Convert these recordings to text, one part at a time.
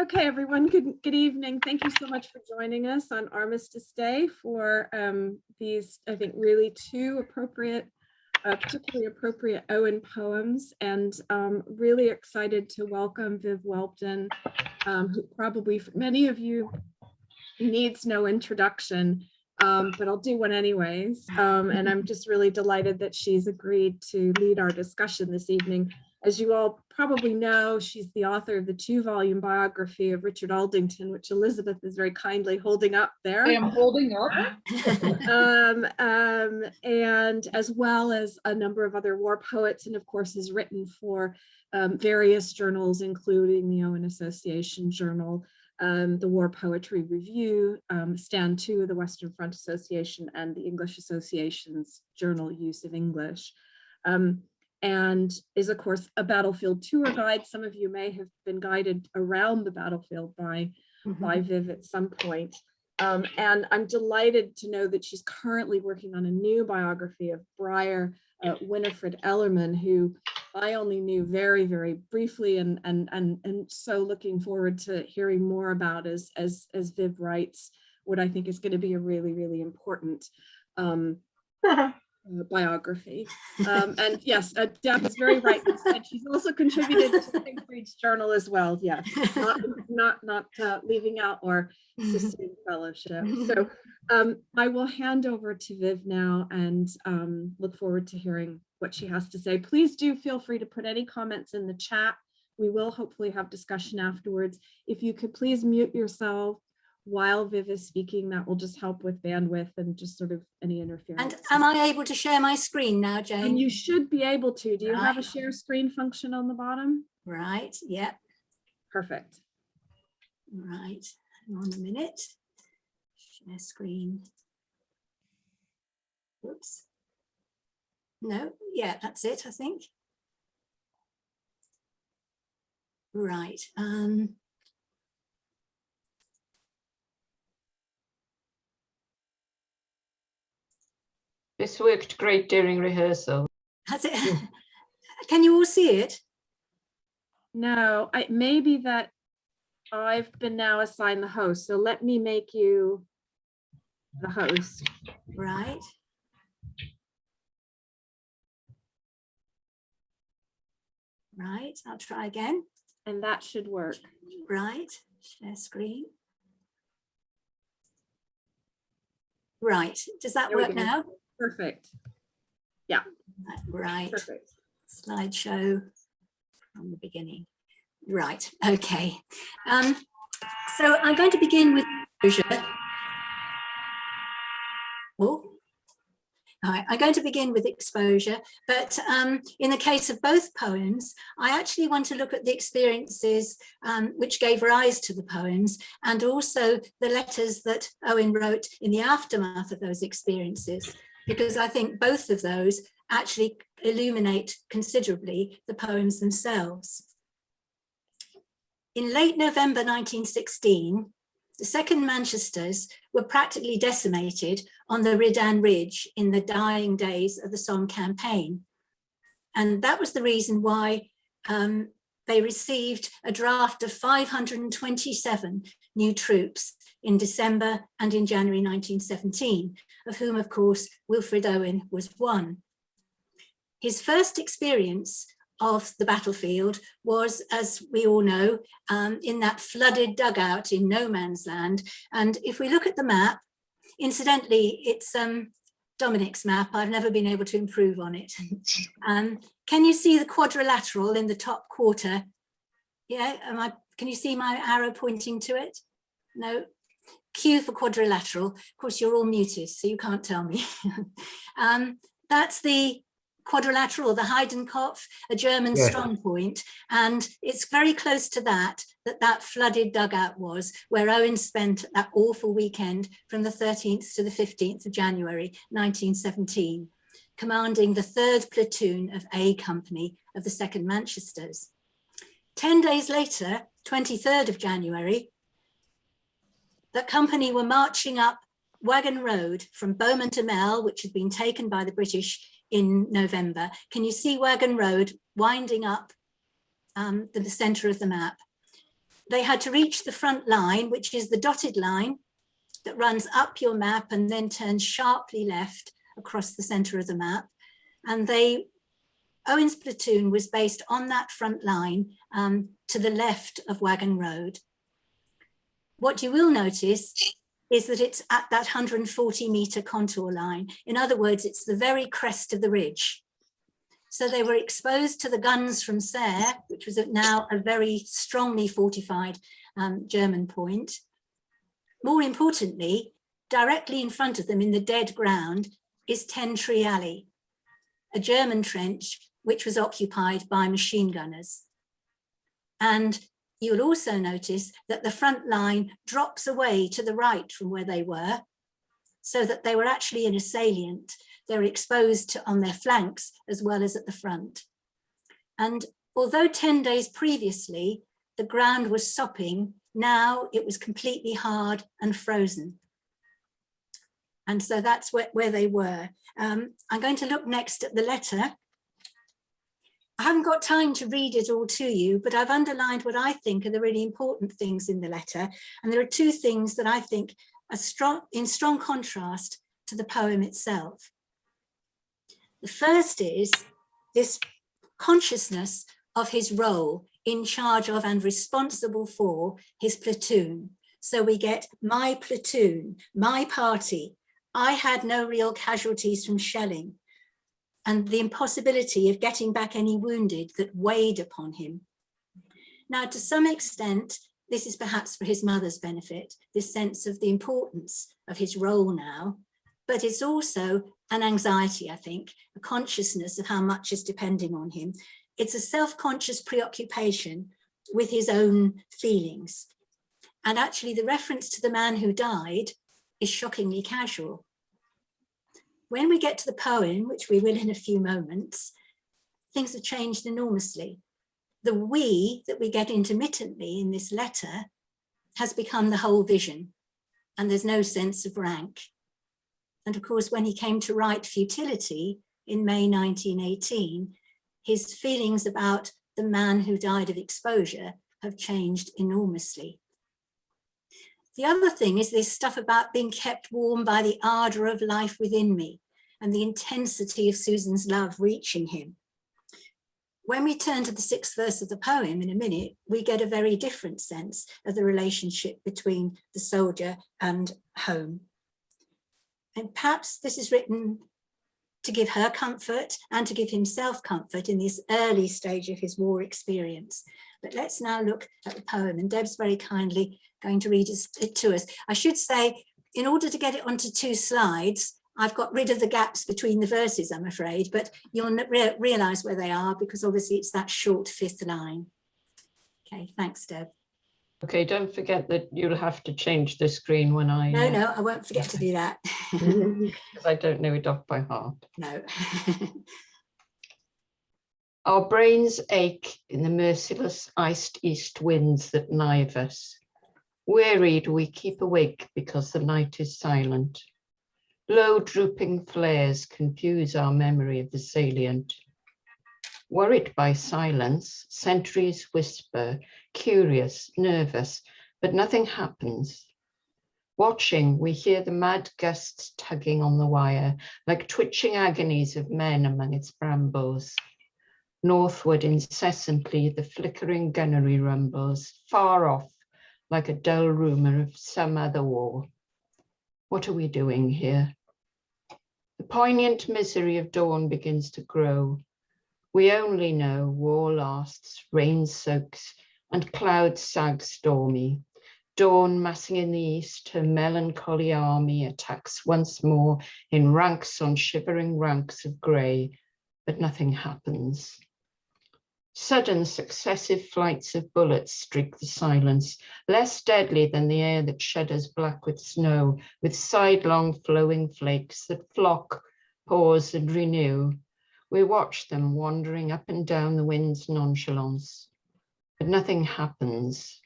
Okay, everyone, good evening. Thank you so much for joining us on Armistice Day for these, I think, really two particularly appropriate Owen poems, and really excited to welcome Viv Welton, who probably for many of you needs no introduction, but I'll do one anyways. And I'm just really delighted that she's agreed to lead our discussion this evening. As you all probably know, she's the author of the 2-volume biography of Richard Aldington, which Elizabeth is very kindly holding up there. I am holding up. And as well as a number of other war poets, and of course has written for various journals, including the Owen Association Journal, the War Poetry Review, Stand 2 of the Western Front Association, and the English Association's Journal Use of English. And is, of course, a battlefield tour guide. Some of you may have been guided around the battlefield by Viv at some point. And I'm delighted to know that she's currently working on a new biography of Briar Winifred Ellerman, who I only knew very, very briefly, and so looking forward to hearing more about as Viv writes what I think is going to be a really, really important biography. And yes, Deb is very right. And she's also contributed to Siegfried's Journal as well. Yes, not leaving out our Sicilian Fellowship. So I will hand over to Viv now and look forward to hearing what she has to say. Please do feel free to put any comments in the chat. We will hopefully have discussion afterwards. If you could please mute yourself while Viv is speaking, that will just help with bandwidth and just sort of any interference. And am I able to share my screen now, Jane? And you should be able to. Do you have a share screen function on the bottom? Right, yeah. Perfect. Right, hang on a minute. Share screen. Whoops. No, yeah, that's it, I think. Right. This worked great during rehearsal. Has it? Can you all see it? No, maybe that I've been now assigned the host. So let me make you the host. Right. Right, I'll try again. And that should work. Right, share screen. Right, does that work now? Perfect. Yeah. Right. Perfect. Slideshow from the beginning. Right, okay. So I'm going to begin with exposure. Oh. All right, I'm going to begin with exposure, but in the case of both poems, I actually want to look at the experiences which gave rise to the poems, and also the letters that Owen wrote in the aftermath of those experiences, because I think both of those actually illuminate considerably the poems themselves. In late November 1916, the second Manchesters were practically decimated on the Redan Ridge in the dying days of the Somme campaign. And that was the reason why they received a draft of 527 new troops in December and in January 1917, of whom, of course, Wilfred Owen was one. His first experience of the battlefield was, as we all know, in that flooded dugout in no man's land. And if we look at the map, incidentally, it's Dominic's map. I've never been able to improve on it. Can you see the quadrilateral in the top quarter? Yeah, can you see my arrow pointing to it? No? Q for quadrilateral. Of course, you're all muted, so you can't tell me. That's the quadrilateral, the Heidenkopf, a German strong point, and it's very close to that flooded dugout was, where Owen spent that awful weekend from the 13th to the 15th of January 1917, commanding the 3rd platoon of A Company of the 2nd Manchesters. 10 days later, 23rd of January, the company were marching up Wagon Road from Beaumont to Mel, which had been taken by the British in November. Can you see Wagon Road winding up the center of the map? they had to reach the front line, which is the dotted line that runs up your map and then turns sharply left across the center of the map. And Owen's platoon was based on that front line to the left of Wagon Road. What you will notice is that it's at that 140-meter contour line. In other words, it's the very crest of the ridge. So they were exposed to the guns from Serre, which was now a very strongly fortified German point. More importantly, directly in front of them in the dead ground is 10 Tree Alley, a German trench which was occupied by machine gunners. And you'll also notice that the front line drops away to the right from where they were, so that they were actually in a salient. They were exposed on their flanks as well as at the front. And although 10 days previously, the ground was sopping, now it was completely hard and frozen. And so that's where they were. I'm going to look next at the letter. I haven't got time to read it all to you, but I've underlined what I think are the really important things in the letter. And there are two things that I think are in strong contrast to the poem itself. The first is this consciousness of his role in charge of and responsible for his platoon. So we get my platoon, my party. I had no real casualties from shelling, and the impossibility of getting back any wounded that weighed upon him. Now, to some extent, this is perhaps for his mother's benefit, this sense of the importance of his role now, but it's also an anxiety, I think, a consciousness of how much is depending on him. It's a self-conscious preoccupation with his own feelings. And actually the reference to the man who died is shockingly casual. When we get to the poem, which we will in a few moments, things have changed enormously. The we that we get intermittently in this letter has become the whole vision, and there's no sense of rank. And of course, when he came to write Futility in May 1918, his feelings about the man who died of exposure have changed enormously. The other thing is this stuff about being kept warm by the ardor of life within me and the intensity of Susan's love reaching him. When we turn to the 6th verse of the poem in a minute, we get a very different sense of the relationship between the soldier and home. And perhaps this is written to give her comfort and to give himself comfort in this early stage of his war experience. But let's now look at the poem, and Deb's very kindly going to read it to us. I should say, in order to get it onto 2 slides, I've got rid of the gaps between the verses, I'm afraid, but you'll realise where they are because obviously it's that short 5th line. Okay, thanks, Deb. Okay, don't forget that you'll have to change the screen when I... No, I won't forget to do that. Because I don't know it off by heart. No. Our brains ache in the merciless iced east winds that knife us. Wearied, we keep awake because the night is silent. Low drooping flares confuse our memory of the salient. Worried by silence, sentries whisper, curious, nervous, but nothing happens. Watching, we hear the mad gusts tugging on the wire, like twitching agonies of men among its brambles. Northward incessantly, the flickering gunnery rumbles, far off, like a dull rumour of some other war. What are we doing here? The poignant misery of dawn begins to grow. We only know war lasts, rain soaks, and clouds sag stormy. Dawn massing in the east, her melancholy army attacks once more in ranks on shivering ranks of grey, but nothing happens. Sudden successive flights of bullets streak the silence, less deadly than the air that shudders black with snow, with sidelong flowing flakes that flock, pause and renew. We watch them wandering up and down the wind's nonchalance, but nothing happens.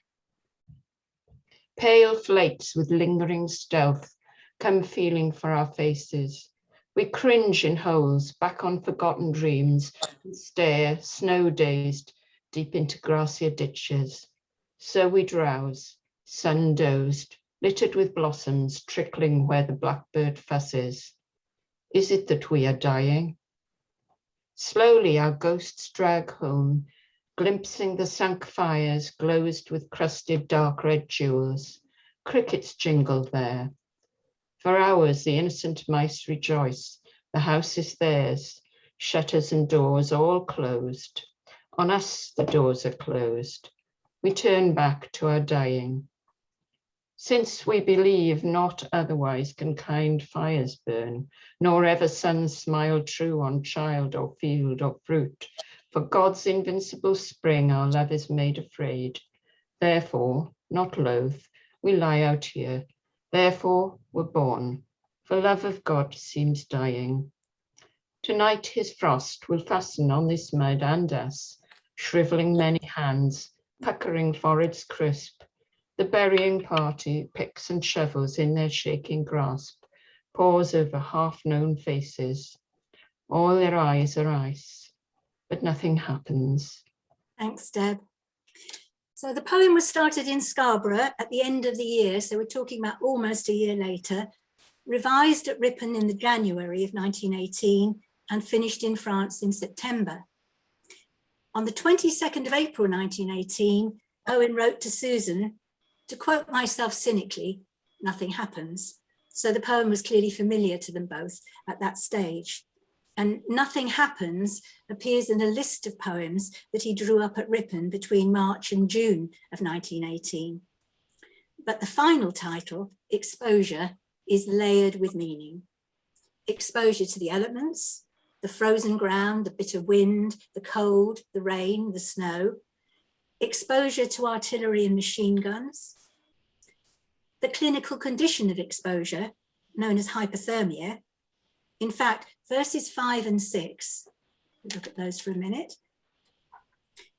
Pale flakes with lingering stealth come feeling for our faces. We cringe in holes, back on forgotten dreams, and stare, snow-dazed, deep into grassier ditches. So we drowse, sun-dozed, littered with blossoms trickling where the blackbird fusses. Is it that we are dying? Slowly our ghosts drag home, glimpsing the sunk fires glozed with crusted dark red jewels. Crickets jingle there. For hours the innocent mice rejoice. The house is theirs, shutters and doors all closed. On us the doors are closed. We turn back to our dying. Since we believe not otherwise can kind fires burn, nor ever suns smile true on child or field or fruit, for God's invincible spring our love is made afraid. Therefore, not loath, we lie out here. Therefore, we're born, for love of God seems dying. Tonight his frost will fasten on this mud and us, shriveling many hands, puckering foreheads crisp. The burying party, picks and shovels in their shaking grasp, pause over half-known faces. All their eyes are ice, but nothing happens. Thanks, Deb. So the poem was started in Scarborough at the end of the year, so we're talking about almost a year later, revised at Ripon in the January of 1918 and finished in France in September. On the 22nd of April 1918, Owen wrote to Susan, to quote myself cynically, nothing happens. So the poem was clearly familiar to them both at that stage. And Nothing Happens appears in a list of poems that he drew up at Ripon between March and June of 1918. But the final title, Exposure, is layered with meaning. Exposure to the elements, the frozen ground, the bitter wind, the cold, the rain, the snow. Exposure to artillery and machine guns. The clinical condition of exposure, known as hypothermia. In fact, verses 5 and 6, we'll look at those for a minute,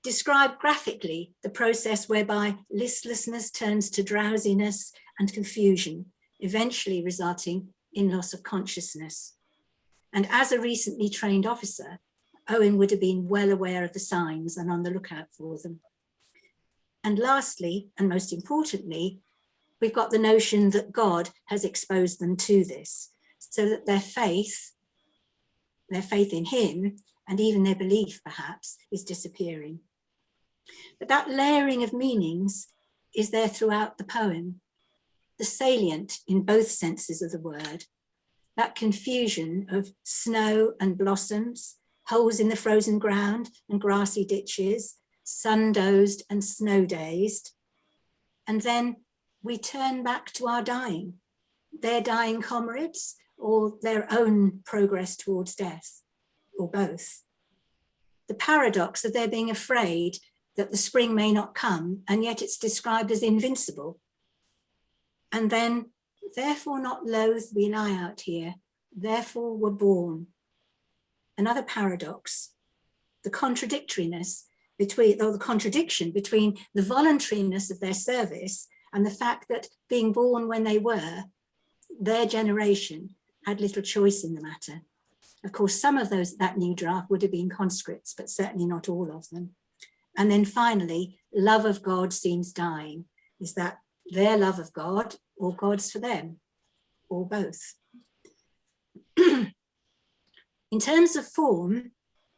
describe graphically the process whereby listlessness turns to drowsiness and confusion, eventually resulting in loss of consciousness. And as a recently trained officer, Owen would have been well aware of the signs and on the lookout for them. And lastly, and most importantly, we've got the notion that God has exposed them to this, so that their faith in him, and even their belief perhaps, is disappearing. But that layering of meanings is there throughout the poem, the salient in both senses of the word, that confusion of snow and blossoms, holes in the frozen ground and grassy ditches, sun-dozed and snow-dazed. And then we turn back to our dying, their dying comrades, or their own progress towards death, or both. The paradox of their being afraid that the spring may not come, and yet it's described as invincible. And then, therefore not loath we lie out here, therefore we're born. Another paradox, the contradictoriness between, or the contradiction between the voluntariness of their service and the fact that being born when they were, their generation had little choice in the matter. Of course, some of those, that new draft would have been conscripts, but certainly not all of them. And then finally, love of God seems dying. Is that their love of God or God's for them, or both? In terms of form,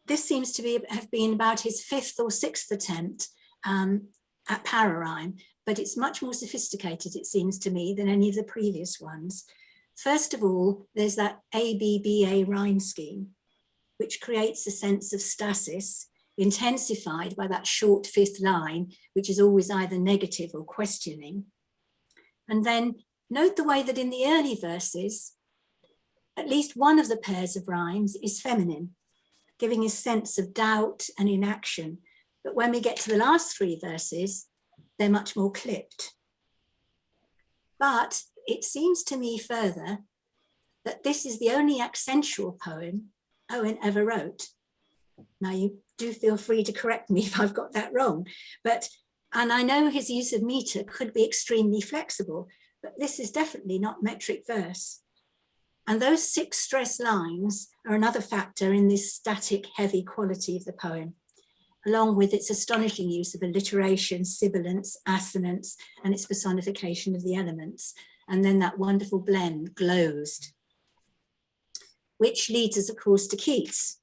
this seems to have been about his 5th or 6th attempt at pararhyme, but it's much more sophisticated, it seems to me, than any of the previous ones. First of all, there's that ABBA rhyme scheme, which creates a sense of stasis, intensified by that short 5th line, which is always either negative or questioning. And then note the way that in the early verses, at least one of the pairs of rhymes is feminine, giving a sense of doubt and inaction. But when we get to the last 3 verses, they're much more clipped. But it seems to me further that this is the only accentual poem Owen ever wrote. Now you do feel free to correct me if I've got that wrong, and I know his use of meter could be extremely flexible, but this is definitely not metric verse. And those 6 stress lines are another factor in this static, heavy quality of the poem. along with its astonishing use of alliteration, sibilance, assonance, and its personification of the elements. And then that wonderful blend, glozed, which leads us, of course, to Keats.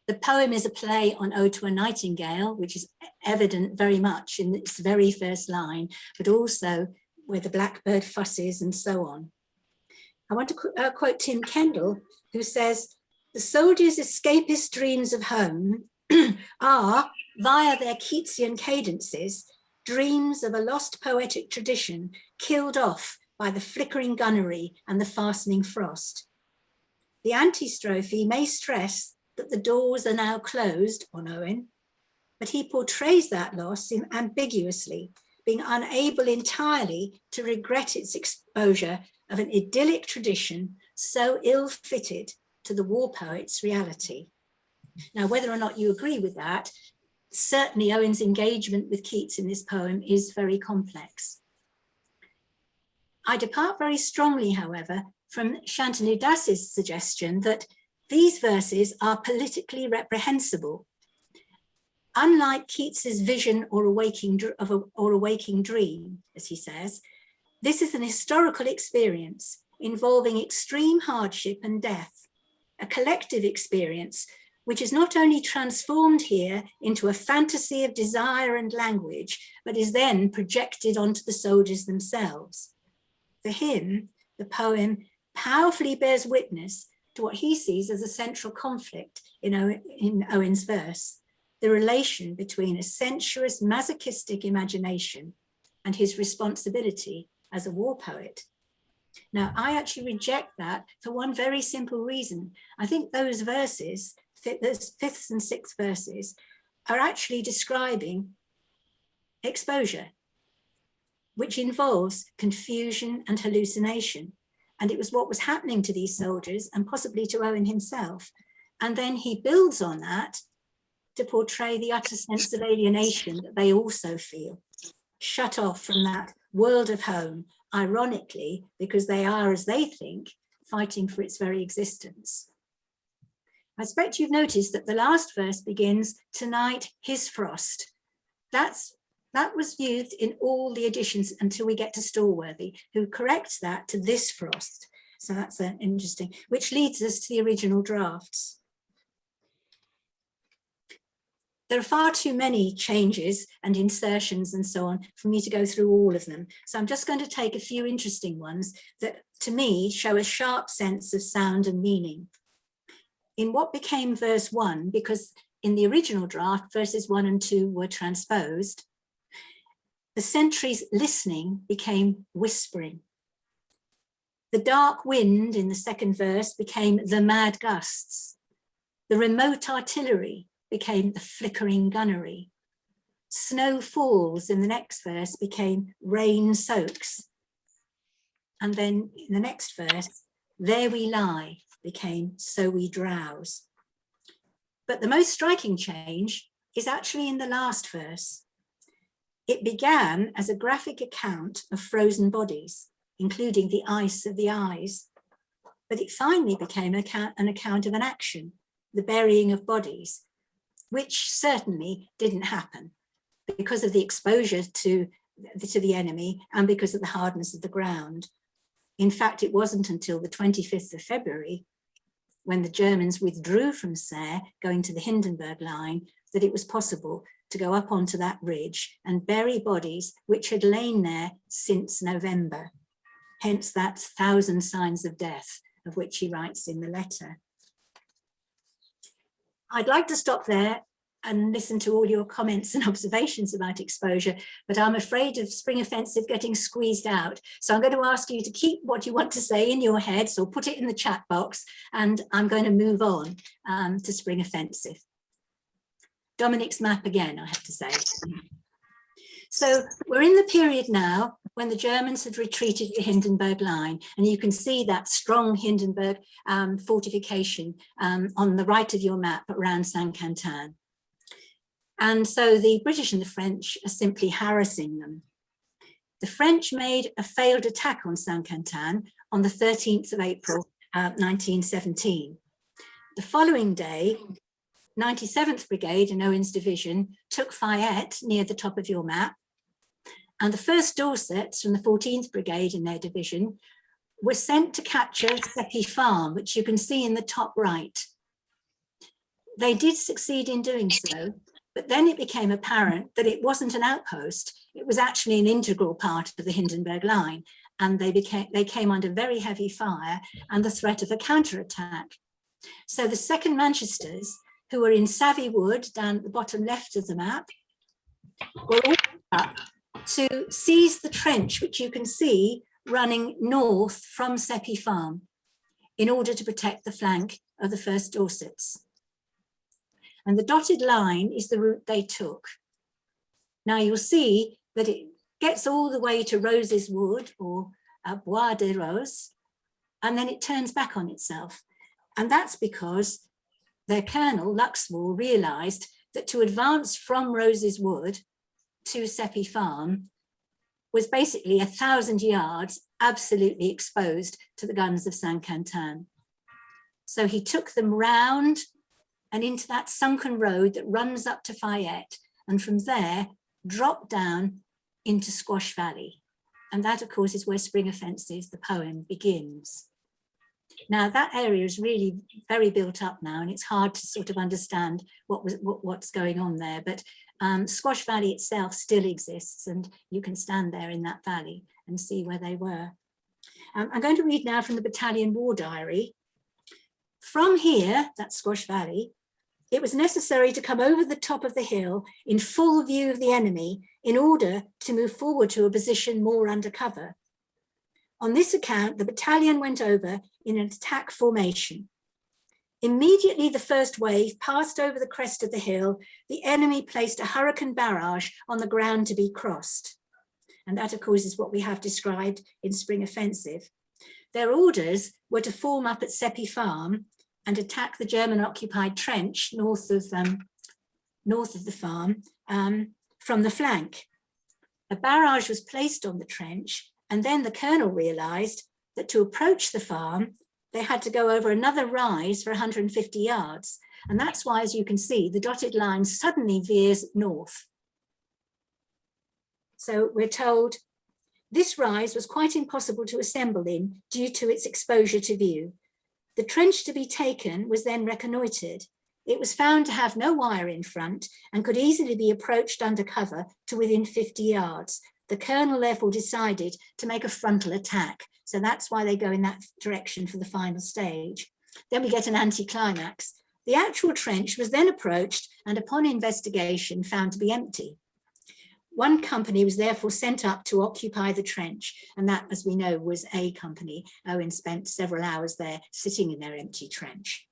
The poem is a play on Ode to a Nightingale, which is evident very much in its very first line, but also where the blackbird fusses and so on. I want to quote Tim Kendall, who says, "The soldiers' escapist dreams of home are, via their Keatsian cadences, dreams of a lost poetic tradition killed off by the flickering gunnery and the fastening frost. The antistrophe may stress that the doors are now closed on Owen, but he portrays that loss ambiguously, being unable entirely to regret its exposure of an idyllic tradition so ill-fitted to the war poet's reality." Now, whether or not you agree with that, certainly Owen's engagement with Keats in this poem is very complex. I depart very strongly, however, from Shantanu Das's suggestion that these verses are politically reprehensible. Unlike Keats's vision or a waking dream, as he says, this is an historical experience involving extreme hardship and death, a collective experience which is not only transformed here into a fantasy of desire and language, but is then projected onto the soldiers themselves. For him, the poem powerfully bears witness to what he sees as a central conflict in Owen's verse, the relation between a sensuous, masochistic imagination and his responsibility as a war poet. Now, I actually reject that for one very simple reason. I think those verses, those fifth and sixth verses, are actually describing exposure, which involves confusion and hallucination. And it was what was happening to these soldiers and possibly to Owen himself. And then he builds on that to portray the utter sense of alienation that they also feel, shut off from that world of home, ironically, because they are, as they think, fighting for its very existence. I expect you've noticed that the last verse begins, "Tonight, his frost." That was used in all the editions until we get to Stallworthy, who corrects that to "this frost." So that's interesting, which leads us to the original drafts. There are far too many changes and insertions and so on for me to go through all of them. So I'm just going to take a few interesting ones that, to me, show a sharp sense of sound and meaning. In what became verse 1, because in the original draft, verses 1 and 2 were transposed, the sentries listening became whispering. The dark wind in the second verse became the mad gusts. The remote artillery became the flickering gunnery. Snow falls in the next verse became rain soaks. And then in the next verse, there we lie became so we drowse. But the most striking change is actually in the last verse. It began as a graphic account of frozen bodies, including the ice of the eyes, but it finally became an account of an action, the burying of bodies, which certainly didn't happen because of the exposure to the enemy and because of the hardness of the ground. In fact, it wasn't until the 25th of February, when the Germans withdrew from Serre, going to the Hindenburg line, that it was possible to go up onto that ridge and bury bodies which had lain there since November. Hence that 1,000 signs of death of which he writes in the letter. I'd like to stop there and listen to all your comments and observations about exposure, but I'm afraid of Spring Offensive getting squeezed out. So I'm going to ask you to keep what you want to say in your heads or put it in the chat box, and I'm going to move on to Spring Offensive. Dominic's map again, I have to say. So we're in the period now when the Germans had retreated the Hindenburg line, and you can see that strong Hindenburg fortification on the right of your map around Saint-Quentin. And so the British and the French are simply harassing them. The French made a failed attack on Saint-Quentin on the 13th of April, 1917. The following day, 97th Brigade in Owen's division took Fayette near the top of your map, and the 1st Dorsets from the 14th Brigade in their division were sent to capture Seppi Farm, which you can see in the top right. They did succeed in doing so, but then it became apparent that it wasn't an outpost. It was actually an integral part of the Hindenburg Line, and they came under very heavy fire and the threat of a counterattack. So the 2nd Manchesters, who were in Savvy Wood down at the bottom left of the map, were all up to seize the trench, which you can see running north from Seppi Farm, in order to protect the flank of the 1st Dorsets. And the dotted line is the route they took. Now you'll see that it gets all the way to Rose's Wood, or Bois des Roses, and then it turns back on itself. And that's because their colonel, Luxwell, realized that to advance from Rose's Wood to Seppi Farm was basically 1,000 yards absolutely exposed to the guns of Saint-Quentin. So he took them round and into that sunken road that runs up to Fayette, and from there dropped down into Squash Valley. And that, of course, is where Spring Offences, the poem, begins. Now, that area is really very built up now, and it's hard to sort of understand what's going on there. But Squash Valley itself still exists, and you can stand there in that valley and see where they were. I'm going to read now from the Battalion War Diary. From here, that's Squash Valley, it was necessary to come over the top of the hill in full view of the enemy in order to move forward to a position more under cover. On this account, the battalion went over in an attack formation. Immediately the first wave passed over the crest of the hill, the enemy placed a hurricane barrage on the ground to be crossed. And that, of course, is what we have described in Spring Offensive. Their orders were to form up at Seppi Farm and attack the German-occupied trench north of the farm from the flank. A barrage was placed on the trench, and then the colonel realized that to approach the farm, they had to go over another rise for 150 yards. And that's why, as you can see, the dotted line suddenly veers north. So we're told this rise was quite impossible to assemble in due to its exposure to view. The trench to be taken was then reconnoitred. It was found to have no wire in front and could easily be approached under cover to within 50 yards. The colonel therefore decided to make a frontal attack. So that's why they go in that direction for the final stage. Then we get an anti-climax. The actual trench was then approached and upon investigation found to be empty. One company was therefore sent up to occupy the trench, and that, as we know, was A Company. Owen spent several hours there sitting in their empty trench.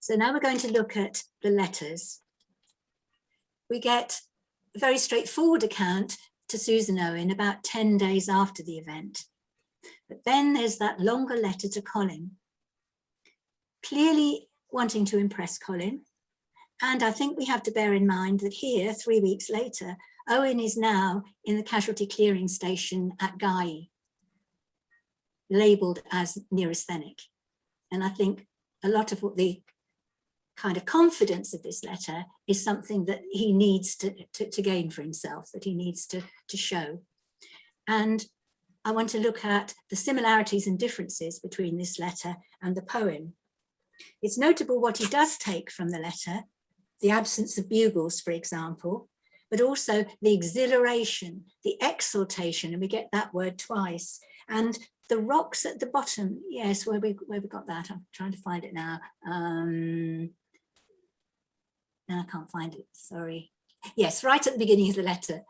So now we're going to look at the letters. We get a very straightforward account to Susan Owen about 10 days after the event. But then there's that longer letter to Colin, clearly wanting to impress Colin. And I think we have to bear in mind that here, 3 weeks later, Owen is now in the casualty clearing station at Gai, labelled as neurasthenic. And I think a lot of what the kind of confidence of this letter is something that he needs to gain for himself, that he needs to show. And I want to look at the similarities and differences between this letter and the poem. It's notable what he does take from the letter, the absence of bugles, for example, but also the exhilaration, the exaltation, and we get that word twice, and the rocks at the bottom. Yes, where we got that? I'm trying to find it now. No, I can't find it, sorry. Yes, right at the beginning of the letter.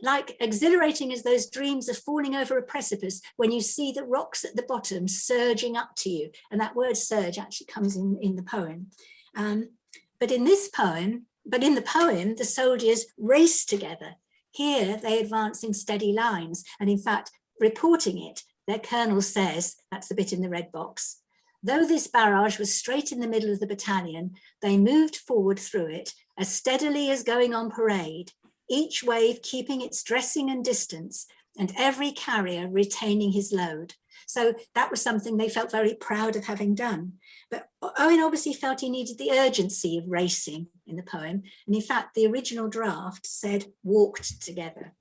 Like exhilarating as those dreams of falling over a precipice when you see the rocks at the bottom surging up to you. And that word surge actually comes in the poem. But in the poem, the soldiers race together. Here they advance in steady lines. And in fact, reporting it, their colonel says, that's the bit in the red box, though this barrage was straight in the middle of the battalion, they moved forward through it as steadily as going on parade, each wave keeping its dressing and distance, and every carrier retaining his load. So that was something they felt very proud of having done. But Owen obviously felt he needed the urgency of racing in the poem. And in fact, the original draft said walked together,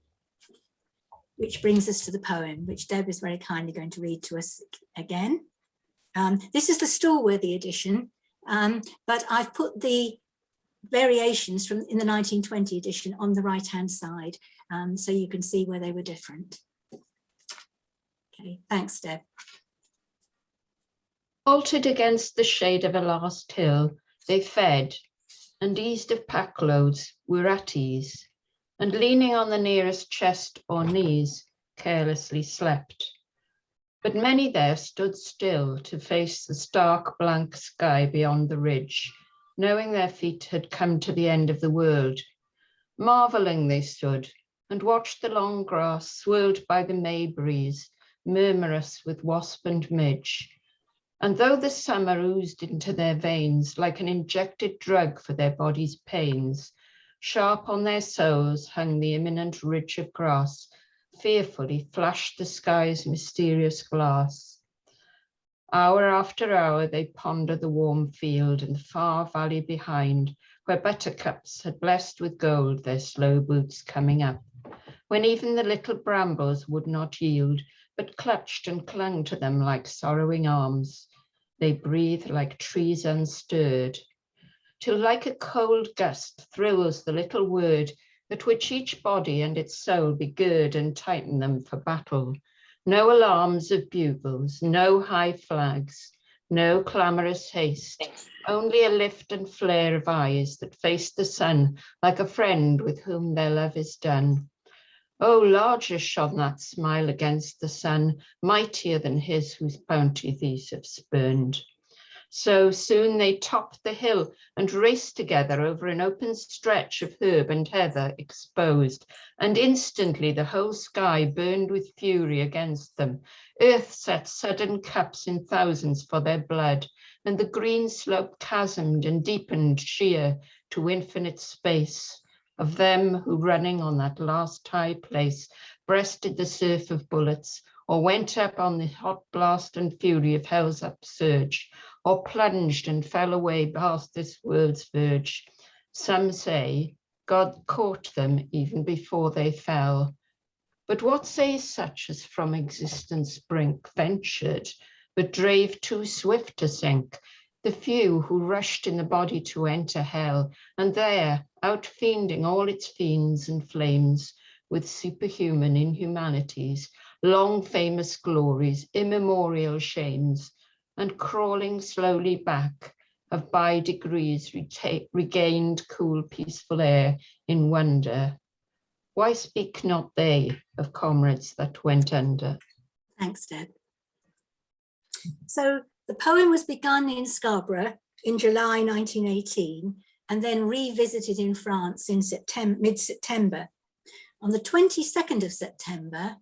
which brings us to the poem, which Deb is very kindly going to read to us again. This is the Stallworthy edition, but I've put the variations from in the 1920 edition on the right-hand side, so you can see where they were different. Okay, thanks, Deb. Halted against the shade of a last hill, they fed, and eased of pack loads were at ease, and leaning on the nearest chest or knees, carelessly slept. But many there stood still to face the stark blank sky beyond the ridge, knowing their feet had come to the end of the world. Marvelling they stood, and watched the long grass swirled by the May breeze, murmurous with wasp and midge. And though the summer oozed into their veins like an injected drug for their bodies' pains, sharp on their souls hung the imminent ridge of grass, fearfully flashed the sky's mysterious glass. Hour after hour they pondered the warm field and the far valley behind, where buttercups had blessed with gold their slow boots coming up, when even the little brambles would not yield, but clutched and clung to them like sorrowing arms. They breathed like trees unstirred, till like a cold gust thrills the little word at which each body and its soul begird and tighten them for battle. No alarms of bugles, no high flags, no clamorous haste, only a lift and flare of eyes that face the sun like a friend with whom their love is done. Oh, larger shone that smile against the sun, mightier than his whose bounty these have spurned. So soon they topped the hill and raced together over an open stretch of herb and heather exposed, and instantly the whole sky burned with fury against them. Earth set sudden cups in thousands for their blood, and the green slope chasmed and deepened sheer to infinite space. Of them who running on that last high place breasted the surf of bullets, or went up on the hot blast and fury of hell's upsurge, or plunged and fell away past this world's verge. Some say God caught them even before they fell. But what say such as from existence brink ventured, but drave too swift to sink? The few who rushed in the body to enter hell, and there, out-fiending all its fiends and flames, with superhuman inhumanities, long famous glories, immemorial shames, and crawling slowly back, have by degrees regained cool, peaceful air in wonder. Why speak not they of comrades that went under? Thanks, Deb. So the poem was begun in Scarborough in July 1918 and then revisited in France in mid-September. On the 22nd of September,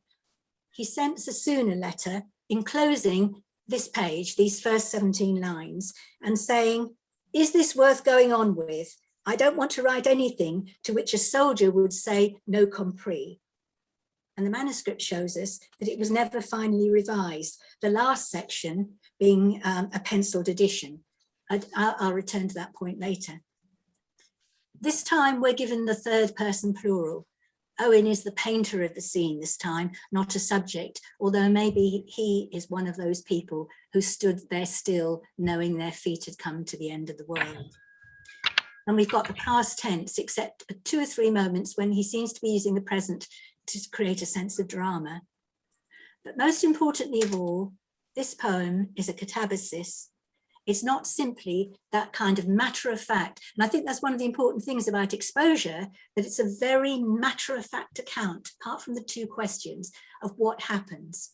he sent Sassoon a letter enclosing this page, these first 17 lines, and saying, "Is this worth going on with? I don't want to write anything to which a soldier would say no compris." And the manuscript shows us that it was never finally revised, the last section being a penciled edition. I'll return to that point later. This time we're given the third person plural. Owen is the painter of the scene this time, not a subject, although maybe he is one of those people who stood there still, knowing their feet had come to the end of the world. And we've got the past tense, except 2 or 3 moments when he seems to be using the present to create a sense of drama. But most importantly of all, this poem is a catabasis. It's not simply that kind of matter of fact. And I think that's one of the important things about exposure, that it's a very matter of fact account, apart from the 2 questions of what happens,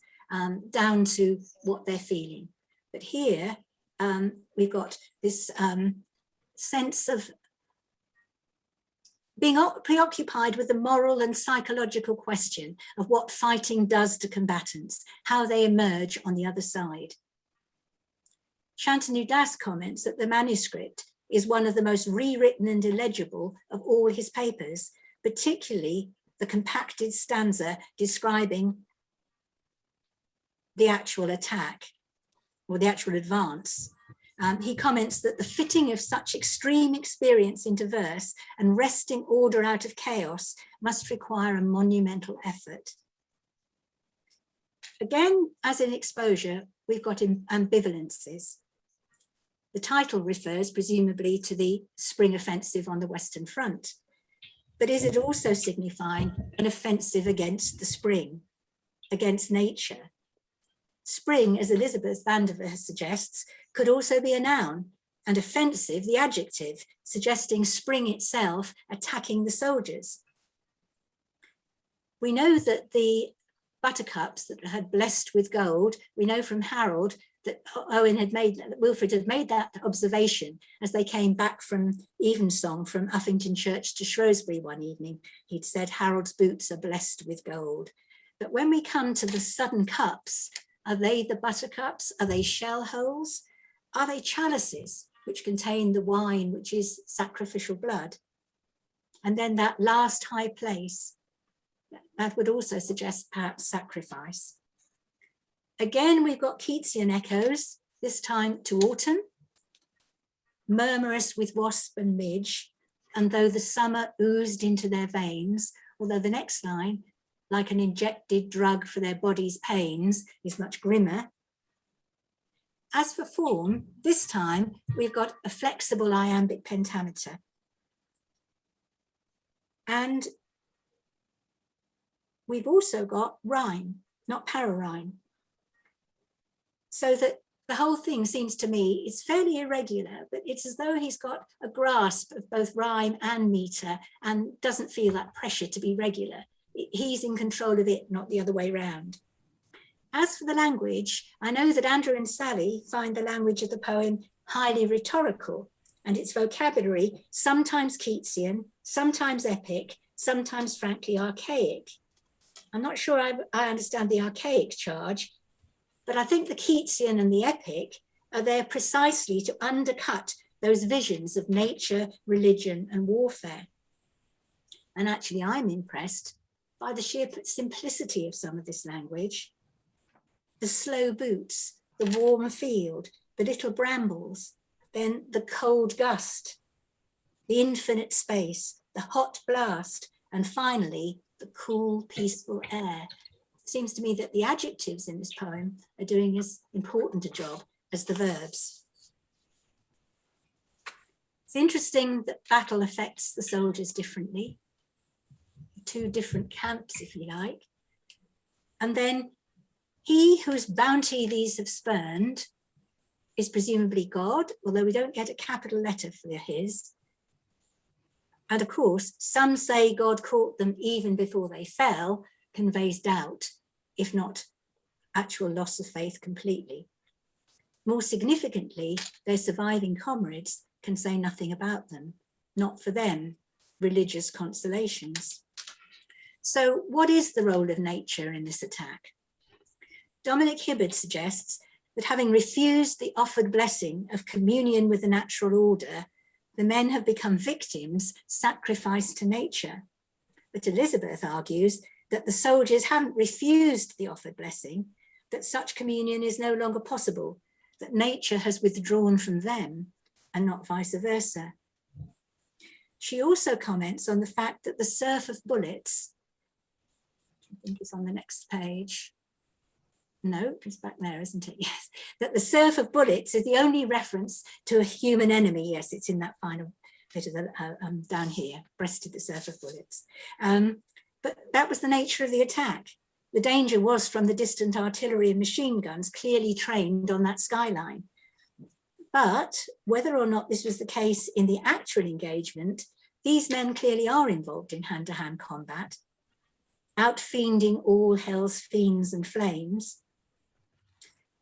down to what they're feeling. But here we've got this sense of being preoccupied with the moral and psychological question of what fighting does to combatants, how they emerge on the other side. Shantanu Das comments that the manuscript is one of the most rewritten and illegible of all his papers, particularly the compacted stanza describing the actual attack or the actual advance. He comments that the fitting of such extreme experience into verse and wresting order out of chaos must require a monumental effort. Again, as in exposure, we've got ambivalences. The title refers presumably to the spring offensive on the Western Front, but is it also signifying an offensive against the spring, against nature? Spring, as Elizabeth van der Veer suggests, could also be a noun, and offensive, the adjective, suggesting spring itself attacking the soldiers. We know that the buttercups that had blessed with gold, we know from Harold that Wilfrid had made that observation as they came back from evensong from Uffington Church to Shrewsbury one evening. He'd said, Harold's boots are blessed with gold. But when we come to the sudden cups, are they the buttercups? Are they shell holes? Are they chalices which contain the wine, which is sacrificial blood? And then that last high place, that would also suggest perhaps sacrifice. Again, we've got Keatsian echoes, this time to autumn, murmurous with wasp and midge, and though the summer oozed into their veins, although the next line, like an injected drug for their body's pains, is much grimmer. As for form, this time we've got a flexible iambic pentameter. And we've also got rhyme, not pararhyme. So that the whole thing seems to me is fairly irregular, but it's as though he's got a grasp of both rhyme and meter and doesn't feel that pressure to be regular. He's in control of it, not the other way around. As for the language, I know that Andrew and Sally find the language of the poem highly rhetorical, and its vocabulary sometimes Keatsian, sometimes epic, sometimes frankly archaic. I'm not sure I understand the archaic charge, but I think the Keatsian and the epic are there precisely to undercut those visions of nature, religion, and warfare. And actually, I'm impressed by the sheer simplicity of some of this language. The slow boots, the warm field, the little brambles, then the cold gust, the infinite space, the hot blast, and finally, the cool, peaceful air. It seems to me that the adjectives in this poem are doing as important a job as the verbs. It's interesting that battle affects the soldiers differently. Two different camps, if you like. And then he whose bounty these have spurned is presumably God, although we don't get a capital letter for his. And of course, some say God caught them even before they fell, conveys doubt, if not actual loss of faith completely. More significantly, their surviving comrades can say nothing about them, not for them, religious consolations. So what is the role of nature in this attack? Dominic Hibbard suggests that having refused the offered blessing of communion with the natural order, the men have become victims sacrificed to nature. But Elizabeth argues that the soldiers haven't refused the offered blessing, that such communion is no longer possible, that nature has withdrawn from them and not vice versa. She also comments on the fact that the surf of bullets, I think it's on the next page. No, it's back there, isn't it? Yes. That the surf of bullets is the only reference to a human enemy. Yes, it's in that final bit of the, down here, breasted the surf of bullets. But that was the nature of the attack. The danger was from the distant artillery and machine guns clearly trained on that skyline. But whether or not this was the case in the actual engagement, these men clearly are involved in hand-to-hand combat, out-fiending all hell's fiends and flames.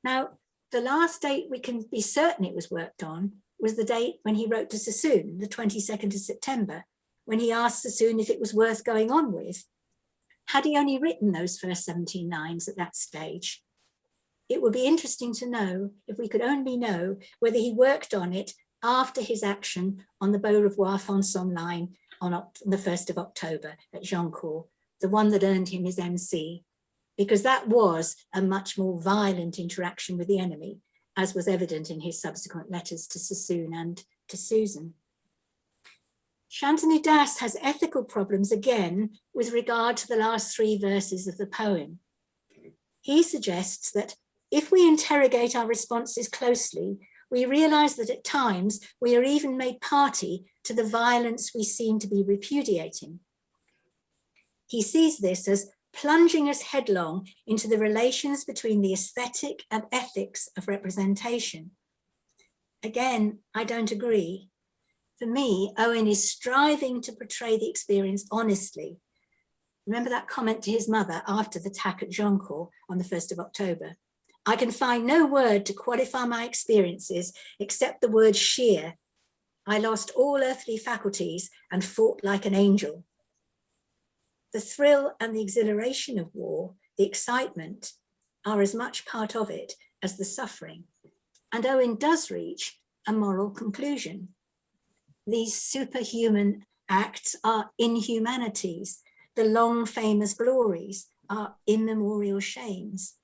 Now, the last date we can be certain it was worked on was the date when he wrote to Sassoon, the 22nd of September, when he asked Sassoon if it was worth going on with. Had he only written those first 17 lines at that stage? It would be interesting to know, if we could only know, whether he worked on it after his action on the Beaurevoir-Fonsomme line on the 1st of October at Joncourt, the one that earned him his MC. because that was a much more violent interaction with the enemy, as was evident in his subsequent letters to Sassoon and to Susan. Shantanu Das has ethical problems again with regard to the last 3 verses of the poem. He suggests that if we interrogate our responses closely, we realize that at times we are even made party to the violence we seem to be repudiating. He sees this as plunging us headlong into the relations between the aesthetic and ethics of representation. Again, I don't agree. For me, Owen is striving to portray the experience honestly. Remember that comment to his mother after the attack at Joncourt on the 1st of October? I can find no word to qualify my experiences except the word sheer. I lost all earthly faculties and fought like an angel. The thrill and the exhilaration of war, the excitement, are as much part of it as the suffering. And Owen does reach a moral conclusion. These superhuman acts are inhumanities. The long famous glories are immemorial shames.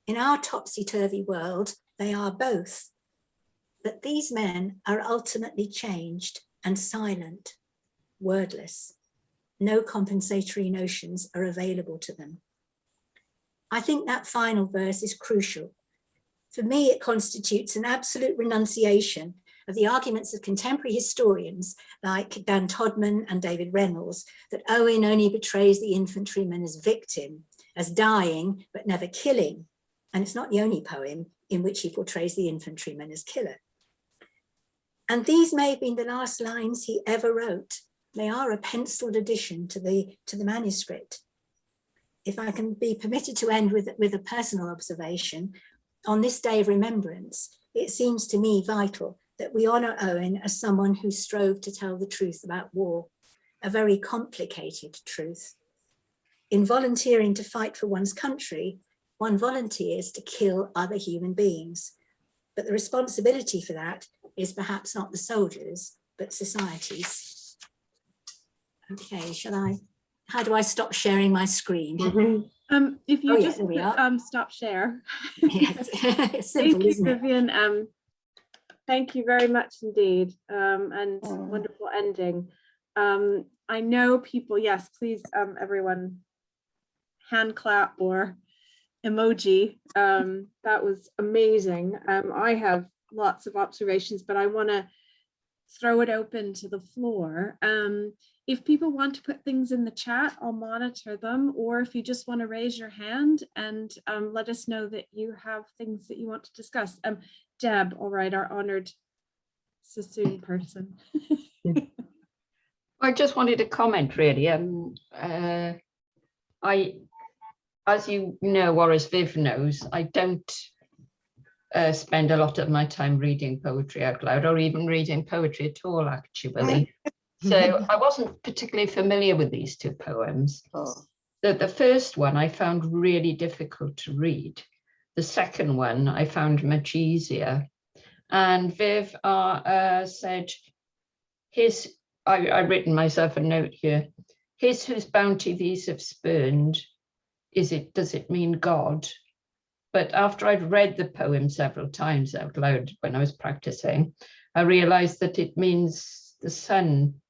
In our topsy-turvy world, they are both. But these men are ultimately changed and silent, wordless. No compensatory notions are available to them. I think that final verse is crucial. For me, it constitutes an absolute renunciation of the arguments of contemporary historians like Dan Todman and David Reynolds that Owen only betrays the infantryman as victim, as dying but never killing. And it's not the only poem in which he portrays the infantryman as killer. And these may have been the last lines he ever wrote. They are a penciled addition to the manuscript. If I can be permitted to end with a personal observation, on this day of remembrance, it seems to me vital that we honour Owen as someone who strove to tell the truth about war, a very complicated truth. In volunteering to fight for one's country, one volunteers to kill other human beings. But the responsibility for that is perhaps not the soldiers, but societies. Okay, how do I stop sharing my screen? If you just there we are. Stop share. Yes, it's simple, Thank you, isn't it? Vivien. Thank you very much indeed, and wonderful ending. I know people, yes, please, everyone, hand clap or emoji. That was amazing. I have lots of observations, but I want to throw it open to the floor. If people want to put things in the chat, I'll monitor them, or if you just want to raise your hand and let us know that you have things that you want to discuss. Deb, all right, our honored Sassoon person. I just wanted to comment really. As you know, or as Viv knows, I don't spend a lot of my time reading poetry out loud or even reading poetry at all, actually. So I wasn't particularly familiar with these 2 poems. The first one I found really difficult to read. The second one I found much easier. And Viv said, I've written myself a note here, his whose bounty these have spurned, does it mean God? But after I'd read the poem several times out loud when I was practicing, I realized that it means the sun.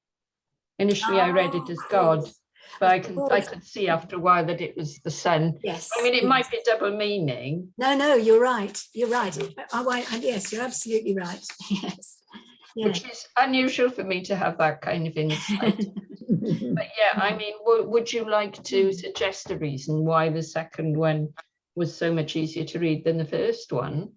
Initially, I read it as God, but I could see after a while that it was the sun. Yes. I mean, it might be double meaning. No, you're right. You're right. Yes, you're absolutely right. Yes. Yeah. Which is unusual for me to have that kind of insight. But yeah, I mean, would you like to suggest a reason why the second one was so much easier to read than the first one?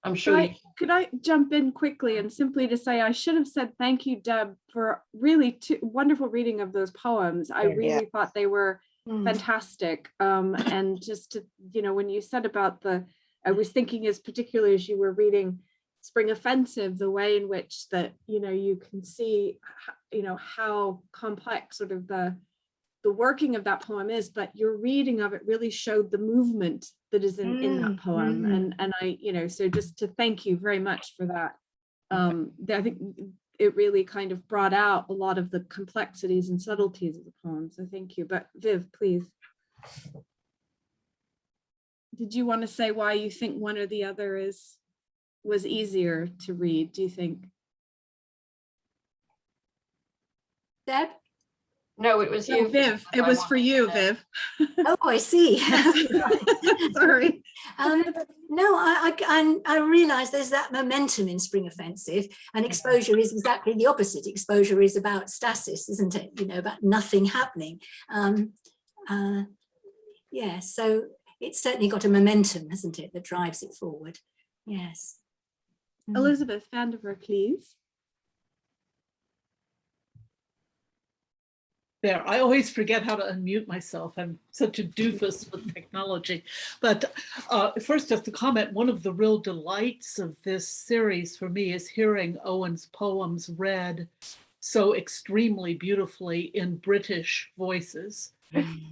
I'm sure. Could I jump in quickly and simply to say I should have said thank you, Deb, for really wonderful reading of those poems. I really thought they were fantastic. And just to, when you said about I was thinking as particularly as you were reading Spring Offensive, the way in which that, you can see, how complex sort of the working of that poem is, but your reading of it really showed the movement that is in that poem. And I, so just to thank you very much for that. I think it really kind of brought out a lot of the complexities and subtleties of the poem. So thank you. But Viv, please. did you want to say why you think one or the other was easier to read, do you think? Deb? No, it was No, you. Viv, it was for you, Viv. Oh, I see. Sorry. No, I realise there's that momentum in Spring Offensive, and exposure is exactly the opposite. Exposure is about stasis, isn't it? You know, about nothing happening. Yeah, so it's certainly got a momentum, hasn't it, that drives it forward. Yes. Elizabeth Vandiver, please. There, I always forget how to unmute myself. I'm such a doofus with technology. But first, just to comment, one of the real delights of this series for me is hearing Owen's poems read so extremely beautifully in British voices.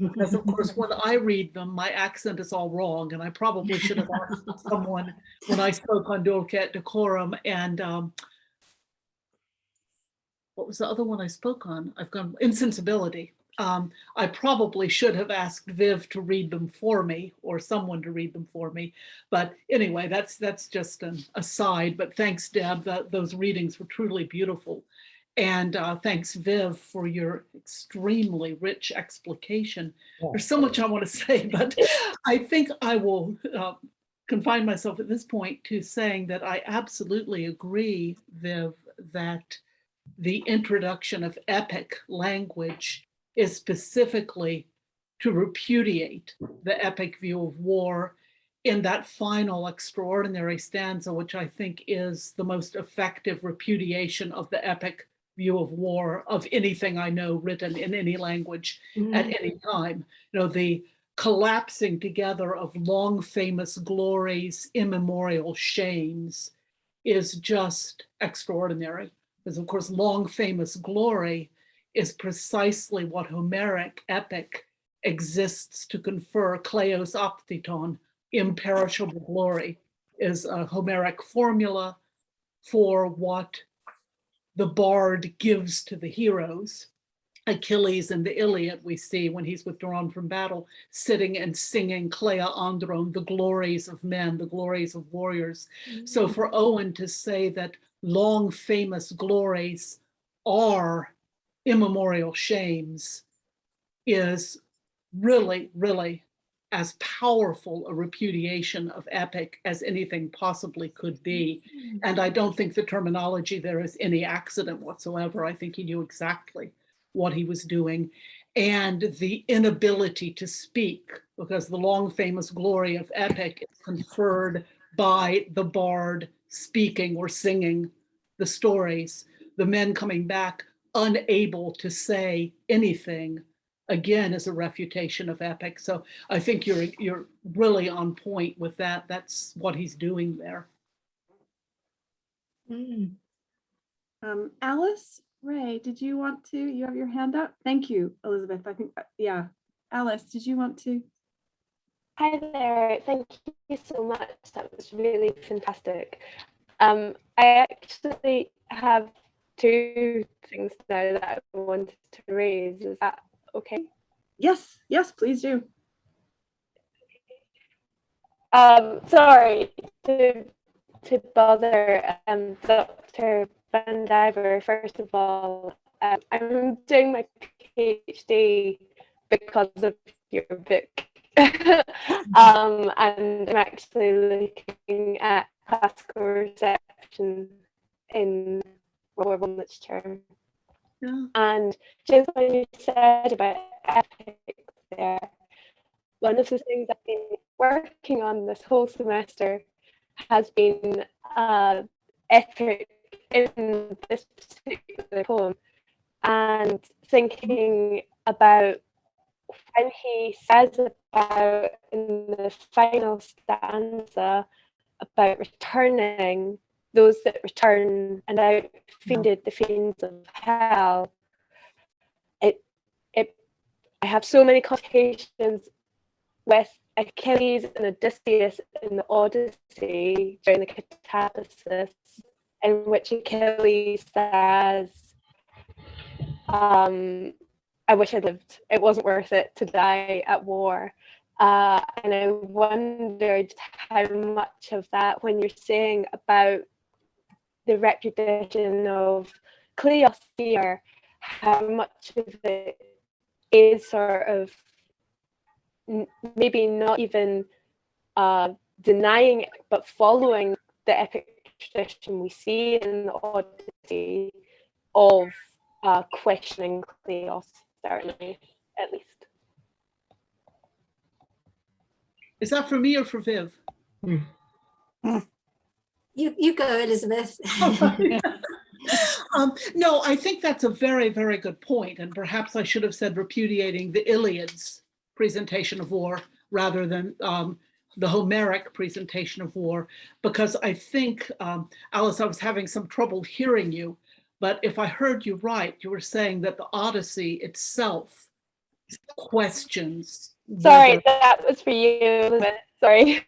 Because of course, when I read them, my accent is all wrong, and I probably should have asked someone when I spoke on Dulce et Decorum and what was the other one I spoke on? I've gone Insensibility. I probably should have asked Viv to read them for me, or someone to read them for me. But anyway, that's just an aside. But thanks, Deb. Those readings were truly beautiful. And thanks, Viv, for your extremely rich explication. Yeah. There's so much I want to say, but I think I will confine myself at this point to saying that I absolutely agree, Viv, that the introduction of epic language is specifically to repudiate the epic view of war in that final extraordinary stanza, which I think is the most effective repudiation of the epic view of war of anything I know written in any language at any time. You know, the collapsing together of long famous glories, immemorial shames is just extraordinary. Because of course, long famous glory is precisely what Homeric epic exists to confer. Kleos optiton, imperishable glory, is a Homeric formula for what the bard gives to the heroes. Achilles in the Iliad, we see when he's withdrawn from battle, sitting and singing Clea Andron, the glories of men, the glories of warriors. So for Owen to say that long famous glories are immemorial shames is really, really as powerful a repudiation of epic as anything possibly could be. And I don't think the terminology there is any accident whatsoever. I think he knew exactly what he was doing. And the inability to speak, because the long famous glory of epic is conferred by the bard speaking or singing the stories, the men coming back unable to say anything, again, is a refutation of epic. So I think you're really on point with that. That's what he's doing there. Alice, Ray, did you want to? You have your hand up? Thank you, Elizabeth. I think, yeah. Alice, did you want to? Hi there. Thank you so much. That was really fantastic. I actually have two things now that I wanted to raise. Is that okay? Yes, yes, please do. Sorry to bother Dr. Van Diver. First of all, I'm doing my PhD because of your book. And I'm actually looking at classical reception in World War I literature. Yeah. And just what you said about epic there, one of the things I've been working on this whole semester has been epic in this particular poem, and thinking about when he says about in the final stanza about returning, those that return and outfiended the fiends of hell. I have so many connotations with Achilles and Odysseus in the Odyssey during the Catabasis, in which Achilles says, I wish I'd lived. It wasn't worth it to die at war. And I wondered how much of that, when you're saying about the reputation of chaos here, how much of it is sort of maybe not even denying it, but following the epic tradition we see in the Odyssey of questioning chaos, certainly, at least. Is that for me or for Viv? You go, Elizabeth. No, I think that's a very, very good point. And perhaps I should have said repudiating the Iliad's presentation of war rather than the Homeric presentation of war, because I think, Alice, I was having some trouble hearing you, but if I heard you right, you were saying that the Odyssey itself questions. Sorry, that was for you, Elizabeth. Sorry.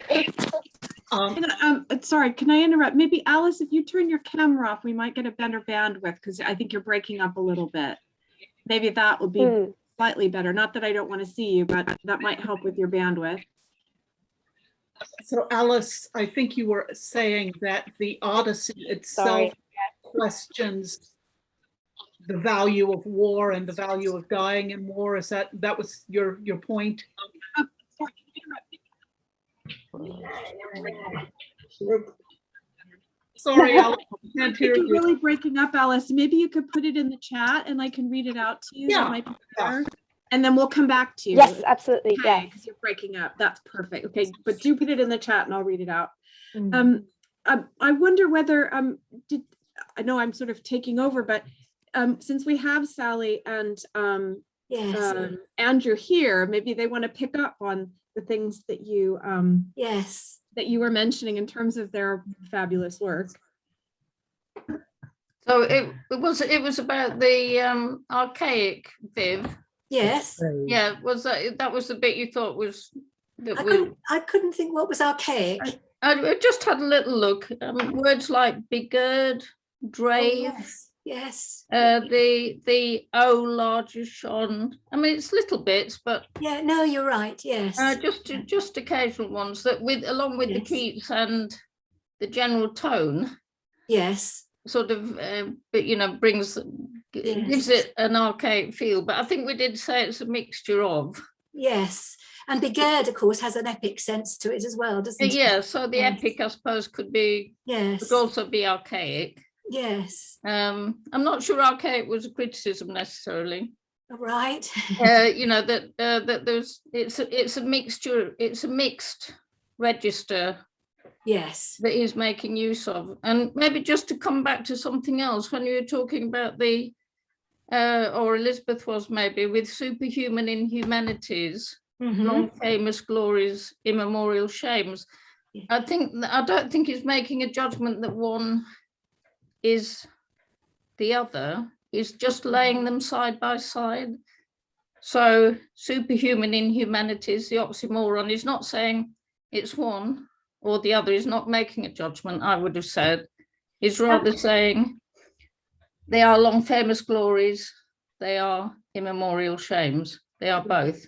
Sorry, can I interrupt? Maybe Alice, if you turn your camera off, we might get a better bandwidth because I think you're breaking up a little bit. Maybe that will be slightly better. Not that I don't want to see you, but that might help with your bandwidth. So Alice, I think you were saying that the Odyssey itself questions the value of war and the value of dying in war. Is that was your point? Sorry, Alice, I can't hear you. You're really breaking up, Alice. Maybe you could put it in the chat and I can read it out to you. Yeah. That might be better. And then we'll come back to you. Yes, absolutely. Okay, Yeah. because you're breaking up. That's perfect. Okay, but do put it in the chat and I'll read it out. I wonder whether I know I'm sort of taking over, but since we have Sally and Yes. Andrew here, maybe they want to pick up on the things that you Yes. that you were mentioning in terms of their fabulous work. So it was about the archaic, Viv. Yes. Yeah, was that was the bit you thought was that I couldn't think what was archaic. I just had a little look. Words like begird, drave, Yes. the O larger shone. I mean, it's little bits, but Yeah, no, you're right. Yes. just occasional ones that along with the Keats and the general tone. Yes. Sort of, but gives it an archaic feel. But I think we did say it's a mixture of. Yes, and begird, of course, has an epic sense to it as well, doesn't it? Yeah, so the epic, I suppose, could also be archaic. Yes. I'm not sure archaic was a criticism necessarily. Right. That there's it's a mixture. It's a mixed register. Yes. That he's making use of. And maybe just to come back to something else, when you were talking about or Elizabeth was maybe, with superhuman inhumanities, long famous glories, immemorial shames. I don't think he's making a judgment that one is the other. He's just laying them side by side. So superhuman inhumanities, the oxymoron, is not saying it's one or the other. Is not making a judgment, I would have said. Is rather saying they are long famous glories, they are immemorial shames, they are both.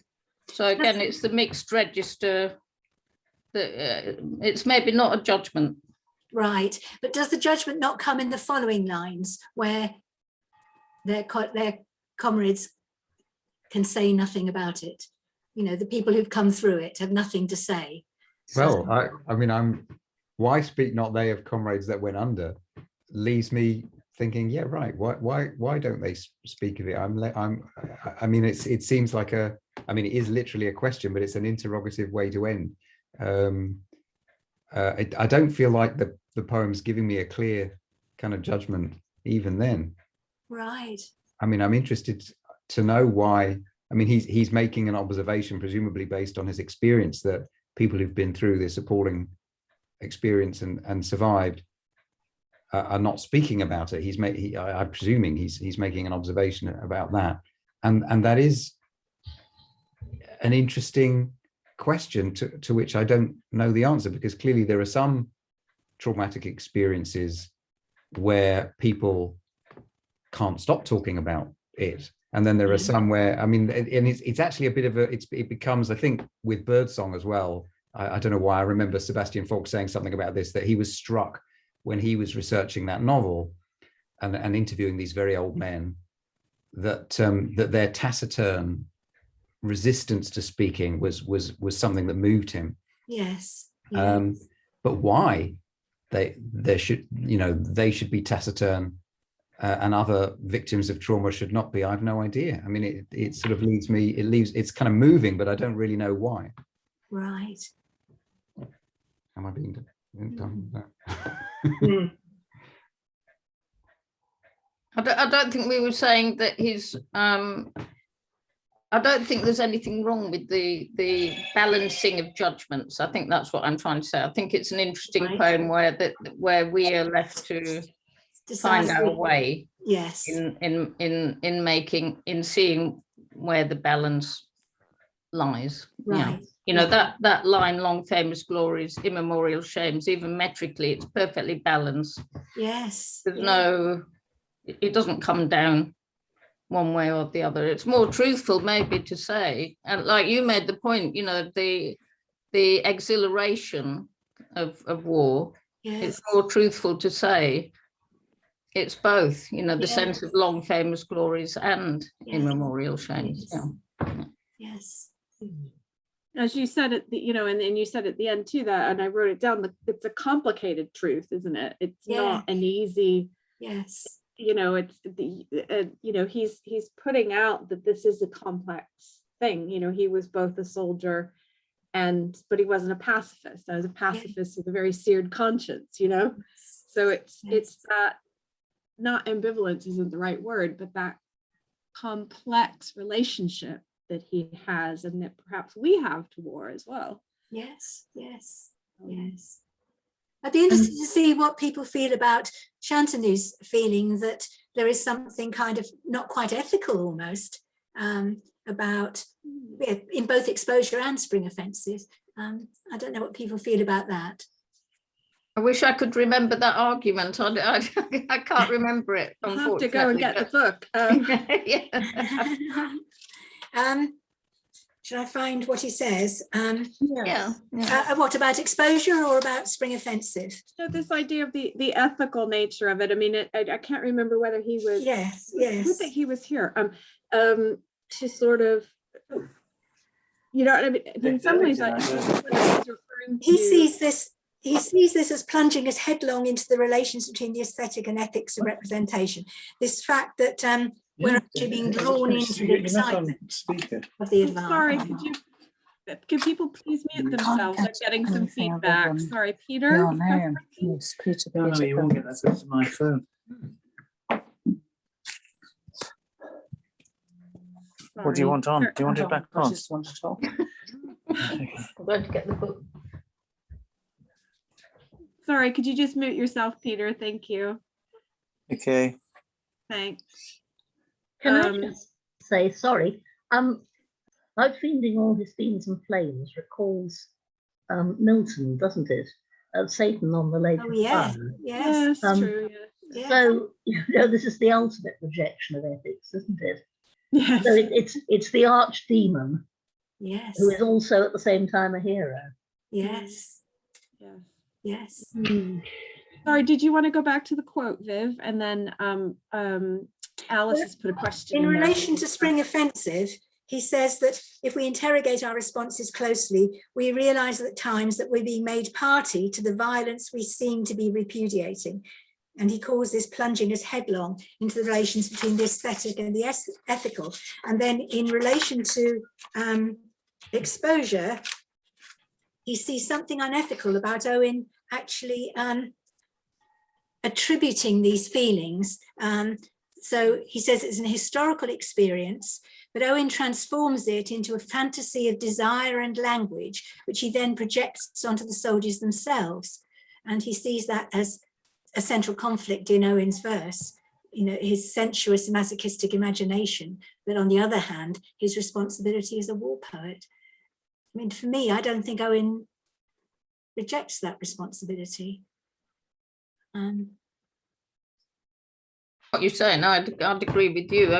So again, it's the mixed register that it's maybe not a judgment. Right, but does the judgment not come in the following lines where their comrades can say nothing about it? The people who've come through it have nothing to say. Well, I mean, why speak not they of comrades that went under, leaves me thinking, yeah, right. Why don't they speak of it? I mean, it seems like it is literally a question, but it's an interrogative way to end. I don't feel like the poem's giving me a clear kind of judgment even then. Right. I mean, I'm interested to know why. I mean, he's making an observation, presumably based on his experience, that people who've been through this appalling experience and survived are not speaking about it. I'm presuming he's making an observation about that, and that is an interesting question to which I don't know the answer, because clearly there are some traumatic experiences where people can't stop talking about it, And then there are some where, I mean, and it's actually a bit of it becomes, I think, with Birdsong as well. I don't know why. I remember Sebastian Faulk saying something about this, that he was struck when he was researching that novel and interviewing these very old men, that that their taciturn resistance to speaking was something that moved him. Yes. But why they should, you know, they should be taciturn and other victims of trauma should not be, I have no idea. I mean, it sort of it's kind of moving, but I don't really know why. Right. Am I being done with that? I don't think we were saying that he's I don't think there's anything wrong with the balancing of judgments. I think that's what I'm trying to say. I think it's an interesting poem where we are left to find our way. Yes. In seeing where the balance lies. Right. Yeah. You know, that line, long famous glories, immemorial shames, even metrically, it's perfectly balanced. Yes. There's no, it doesn't come down one way or the other. It's more truthful maybe to say, and like you made the point, you know, the exhilaration of war, Yes. it's more truthful to say it's both, you know, the sense of long famous glories and immemorial shames. Yes. Yeah. Yes. As you said at the, you know, and you said at the end too, that, and I wrote it down, it's a complicated truth, isn't it? It's not an easy, yes, you know, it's the, you know, he's putting out that this is a complex thing. You know, he was both a soldier but he wasn't a pacifist. I was a pacifist with a very seared conscience, you know? So it's that, not ambivalence isn't the right word, but that complex relationship that he has and that perhaps we have to war as well. Yes, yes, yes. I'd be interested to see what people feel about Chantanu's feeling that there is something kind of not quite ethical almost about in both exposure and spring offences. I don't know what people feel about that. I wish I could remember that argument. I can't remember it. I'll have to go and get the book. Should I find what he says? What about exposure or about spring offensive? So this idea of the ethical nature of it. I mean, I can't remember whether he was. Yes. I think he was here. To sort of, you know, I mean, in some ways, he sees this as plunging us headlong into the relations between the aesthetic and ethics of representation. This fact that we're actually being drawn into the excitement of the advance. Sorry, can people please mute themselves? I'm getting some feedback. Sorry, Peter. Yes, Peter. No, you won't get that. That's my phone. Sorry. What do you want on? Do you want it back on? I just want to talk. I'm going to get the book. Sorry, could you just mute yourself, Peter? Thank you. Okay. Thanks. Can I just say, sorry, Outfeeding all his fiends and flames recalls Milton, doesn't it? Satan on the lake of fire. Yes, true. Yeah. So, you know, this is the ultimate rejection of ethics, isn't it? Yes. So it's the archdemon, who is also at the same time a hero. Yes. Yes. Yes. Sorry, did you want to go back to the quote, Viv? And then Alice has put a question in relation to spring offensive. He says that if we interrogate our responses closely, we realize at times that we're being made party to the violence we seem to be repudiating. And he calls this plunging us headlong into the relations between the aesthetic and the ethical. And then in relation to exposure, he sees something unethical about Owen actually attributing these feelings. So he says it's an historical experience, but Owen transforms it into a fantasy of desire and language, which he then projects onto the soldiers themselves. And he sees that as a central conflict in Owen's verse, you know, his sensuous masochistic imagination, but on the other hand, his responsibility as a war poet. I mean, for me, I don't think Owen rejects that responsibility. what you're saying. I'd agree with you.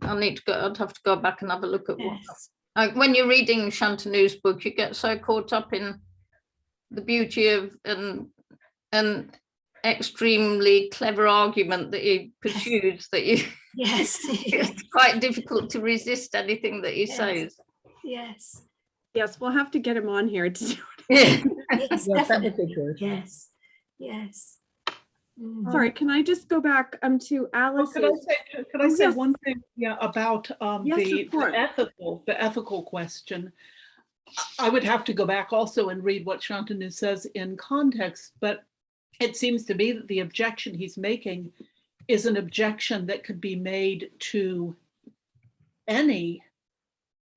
I need to go. I'd have to go back and have a look at what. Yes. When you're reading Chantanu's book, you get so caught up in the beauty of an extremely clever argument that he pursues that you. Yes. It's quite difficult to resist anything that he Yes. says. Yes. Yes, we'll have to get him on here to do Yeah. Yes, Yes, that would definitely. be good. Yes. Yes. Mm. Sorry, can I just go back to Alice? Could I say yes. one thing, about Yes, the of course. ethical question? I would have to go back also and read what Shantanu says in context, but it seems to me that the objection he's making is an objection that could be made to any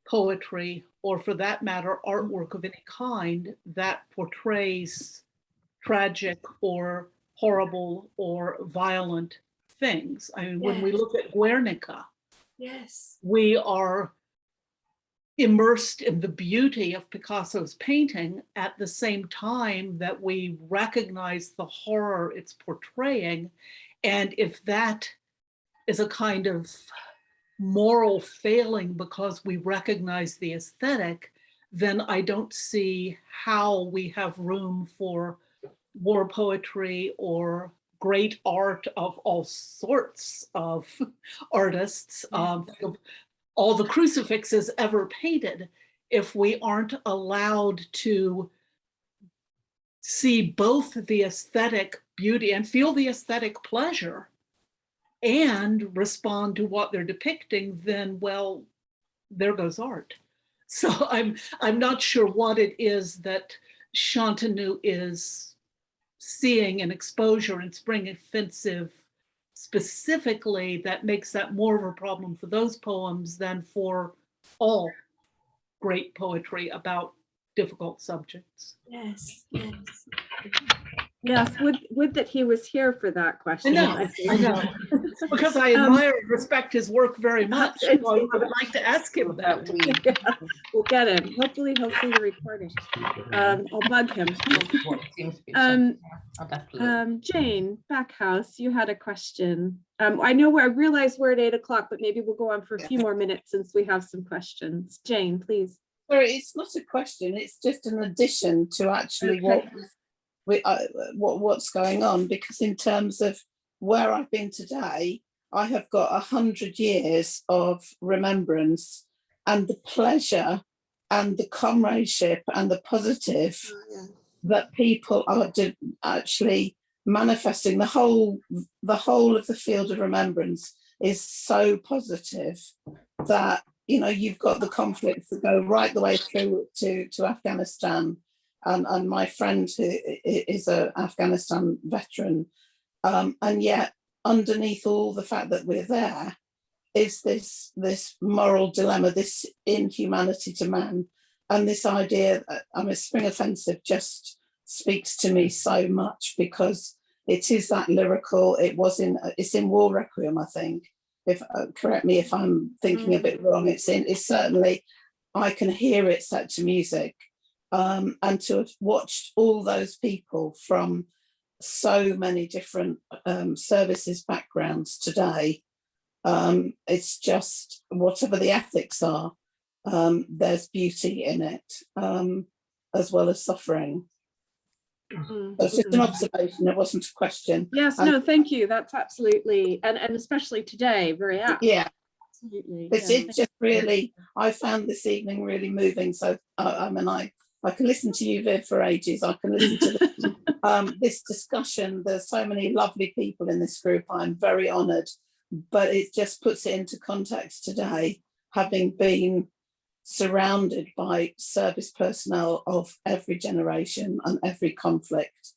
poetry, or for that matter, artwork of any kind that portrays tragic or horrible or violent things. I mean, when we Yes. look at Guernica, Yes. we are immersed in the beauty of Picasso's painting at the same time that we recognize the horror it's portraying. And if that is a kind of moral failing because we recognize the aesthetic, then I don't see how we have room for war poetry or great art of all sorts of artists, of all the crucifixes ever painted, if we aren't allowed to see both the aesthetic beauty and feel the aesthetic pleasure and respond to what they're depicting, then, well, there goes art. So I'm not sure what it is that Shantanu is seeing in exposure and Spring Offensive specifically that makes that more of a problem for those poems than for all great poetry about difficult subjects. Yes. Yes. Yes, would that he was here for that question. I know. Because I admire and respect his work very much. So I would like to ask him that. Yeah, we'll get him. Hopefully he'll see the recording. I'll bug him. Jane Backhouse, you had a question. I realize we're at 8 o'clock, but maybe we'll go on for a few more minutes since we have some questions. Jane, please. Sorry, it's not a question. It's just an addition to actually what's going on, because in terms of where I've been today, I have got 100 years of remembrance and the pleasure and the comradeship and the positive that people are actually manifesting. The whole of the field of remembrance is so positive that, you know, you've got the conflicts that go right the way through to Afghanistan. And my friend who is an Afghanistan veteran, and yet underneath all the fact that we're there is this moral dilemma, this inhumanity to man, and this idea that Spring Offensive just speaks to me so much, because it is that lyrical. It's in War Requiem, I think. If correct me if I'm thinking a bit wrong. It's certainly, I can hear it set to music. And to have watched all those people from so many different services backgrounds today, it's just, whatever the ethics are, there's beauty in it, as well as suffering. It's just an observation, it wasn't a question. Yes, no, thank you. That's absolutely, and especially today, very apt. Yeah. Absolutely. It's just really, I found this evening really moving. So I can listen to you, Viv, for ages. I can listen to this discussion. There's so many lovely people in this group. I'm very honoured, but it just puts it into context today, having been surrounded by service personnel of every generation and every conflict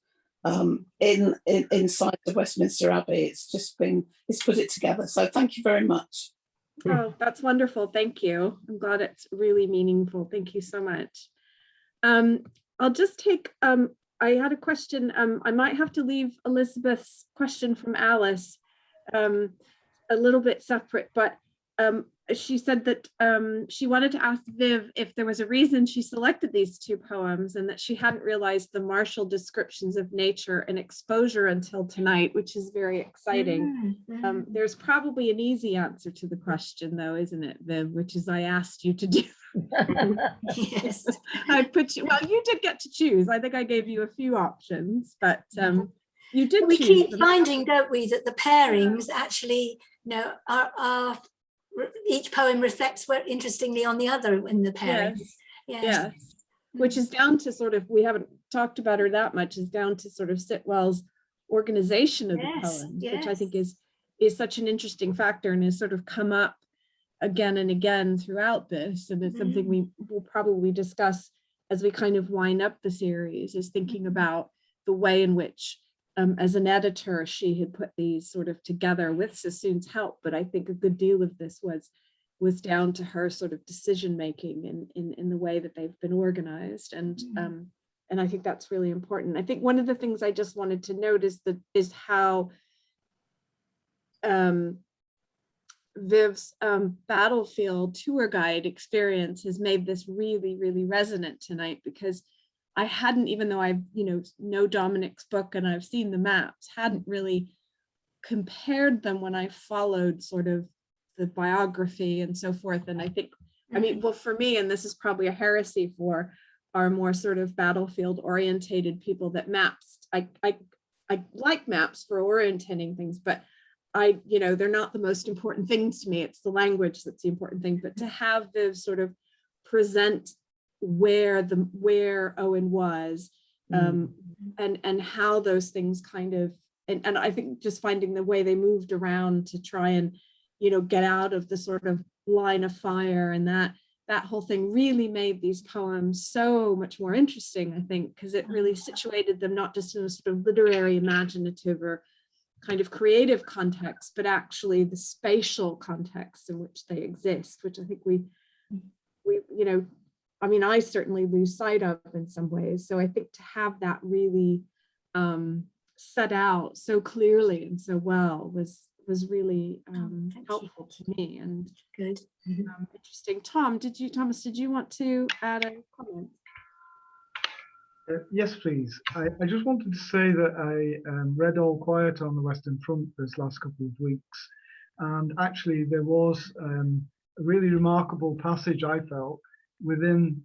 inside the Westminster Abbey. It's put it together. So thank you very much. Oh, that's wonderful. Thank you. I'm glad it's really meaningful. Thank you so much. I'll just take, I had a question. I might have to leave Elizabeth's question from Alice a little bit separate, but she said that she wanted to ask Viv if there was a reason she selected these two poems, and that she hadn't realized the martial descriptions of nature and exposure until tonight, which is very exciting. There's probably an easy answer to the question, though, isn't it, Viv? Which is I asked you to do. Yes. I put you, well, you did get to choose. I think I gave you a few options, but you did We choose keep them. finding, don't we, that the pairings actually, you know, are each poem reflects where interestingly on the other in the pairing. Yes. Which is down to sort of, we haven't talked about her that much, is down to sort of Sitwell's organization of the poems, which I think is such an interesting factor and has sort of come up again and again throughout this. And it's something we will probably discuss as we kind of wind up the series, is thinking about the way in which as an editor, she had put these sort of together with Sassoon's help, but I think a good deal of this was down to her sort of decision making in the way that they've been organized, and I think that's really important. I think one of the things I just wanted to note is how Viv's battlefield tour guide experience has made this really, really resonant tonight, because I hadn't, even though I know Dominic's book and I've seen the maps, hadn't really compared them when I followed sort of the biography and so forth. And I think, I mean, well, for me, and this is probably a heresy for our more sort of battlefield orientated people, that maps, I like maps for orientating things, but they're not the most important things to me. It's the language that's the important thing. But to have Viv sort of present where Owen was, and how those things kind of, and I think just finding the way they moved around to try and get out of the sort of line of fire, and that whole thing really made these poems so much more interesting, I think, because it really situated them not just in a sort of literary, imaginative, or kind of creative context, but actually the spatial context in which they exist, which I think we I mean, I certainly lose sight of in some ways. So I think to have that really set out so clearly and so well was really helpful to me, and good. Interesting. Thomas, did you want to add a comment? Yes, please. I just wanted to say that I read All Quiet on the Western Front this last couple of weeks, and actually there was a really remarkable passage, I felt, within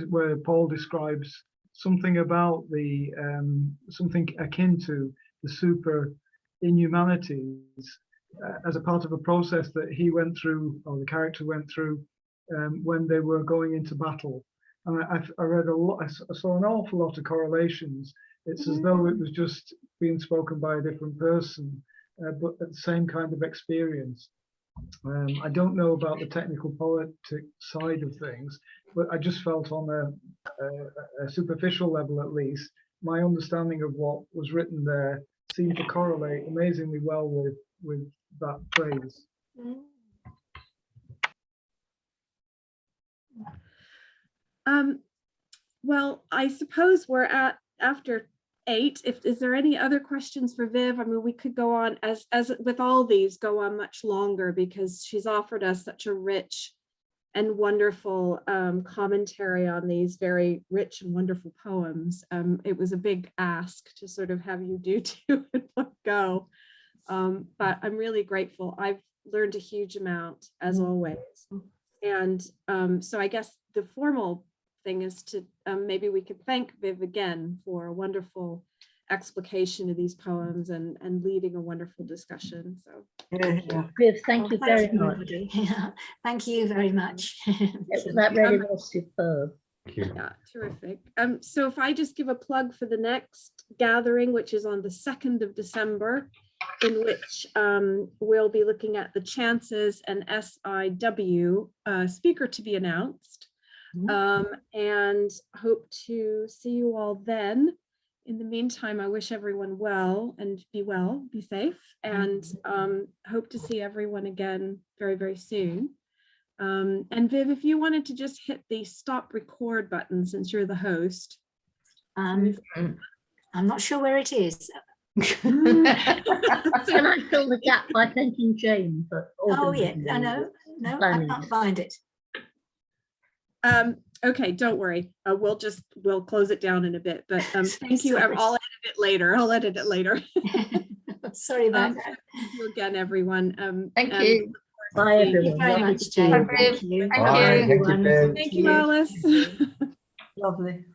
where Paul describes something about the something akin to the super inhumanities as a part of a process that he went through, or the character went through, when they were going into battle. And I read a lot, I saw an awful lot of correlations. It's as though it was just being spoken by a different person, but at the same kind of experience. I don't know about the technical poetic side of things, but I just felt on a superficial level, at least, my understanding of what was written there seemed to correlate amazingly well with that phrase. Well, I suppose we're at after 8. Is there any other questions for Viv? I mean, we could go on as with all these, go on much longer, because she's offered us such a rich and wonderful commentary on these very rich and wonderful poems. It was a big ask to sort of have you do 2 in one go, but I'm really grateful. I've learned a huge amount, as always. And so I guess the formal thing is to maybe we could thank Viv again for a wonderful explication of these poems and leading a wonderful discussion. So Viv, thank you very much. Thank you very much. That really was superb. Yeah, terrific. So if I just give a plug for the next gathering, which is on the 2nd of December, in which we'll be looking at the Chances and SIW speaker to be announced. And hope to see you all then. In the meantime, I wish everyone well, and be safe, and hope to see everyone again very, very soon. And Viv, if you wanted to just hit the stop record button, since you're the host. I'm not sure where it is. Can I fill the gap by thanking Jane? Oh yeah, I know. No, I Planning. can't find it. Okay, don't worry. We'll close it down in a bit, but thank you. Sorry. I'll edit it later. Sorry about that. Thank you again, everyone. Thank and you. Bye, Thank you everyone. very Lovely much, to see you. Jane. Bye, Thank Viv. you. Thank Bye. you. Thank you, everyone. Viv. Thank you, Alice. Lovely.